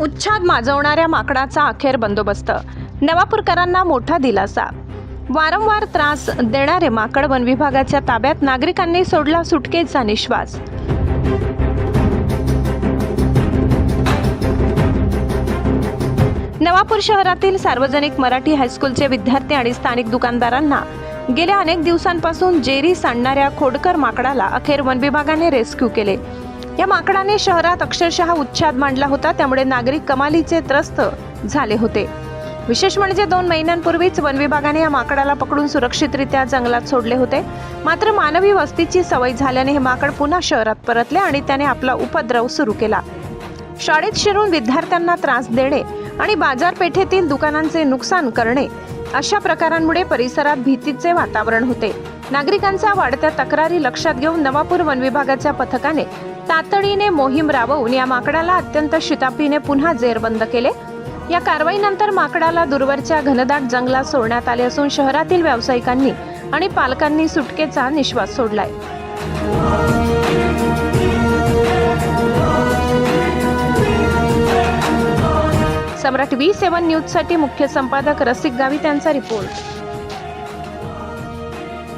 उच्छाद माजवणाऱ्या माकडाचा अखेर बंदोबस्त, नवापूरकरांना मोठा दिलासा। वारंवार त्रास देणारे माकड वन विभागाच्या ताब्यात, नागरिकांनी सोडला सुटकेचा निश्वास। नवापूर शहरातील सार्वजनिक मराठी हायस्कूलचे विद्यार्थी आणि स्थानिक दुकानदारांना गेल्या अनेक दिवसांपासून जेरी सांडणाऱ्या खोडकर माकडाला अखेर वन विभागाने रेस्क्यू केले। या माकडाने शहरात अक्षरशः उच्छाद मांडला होता, त्यामुळे नागरिक कमालीचे त्रस्त झाले होते। विशेष म्हणजे 2 महिन्यांपूर्वीच वन विभागाने या माकडाला पकडून सुरक्षितरित्या जंगलात सोडले होते। मात्र मानवी वस्तीची सवय झाल्याने हे माकड पुन्हा शहरात परतले आणि त्याने आपला उपद्रव सुरू केला। शाळेत शिरून विद्यार्थ्यांना त्रास देणे आणि बाजारपेठेतील दुकानांचे नुकसान करणे अशा प्रकारांमुळे परिसरात भीतीचे वातावरण होते। नागरिकांच्या वाढत्या तक्रारी लक्षात घेऊन नवापूर वन विभागाच्या पथकाने तातडीने मोहीम राबवून या माकडाला अत्यंत शिताफीने पुन्हा जेरबंद केले। या कारवाईनंतर माकडाला दूरवरच्या घनदाट जंगलात सोडण्यात आले असून शहरातील व्यावसायिकांनी आणि पालकांनी सुटकेचा निश्वास सोडलाय। सम्राट V7 न्यूज साठी मुख्य संपादक रसिक गावी यांचा रिपोर्ट।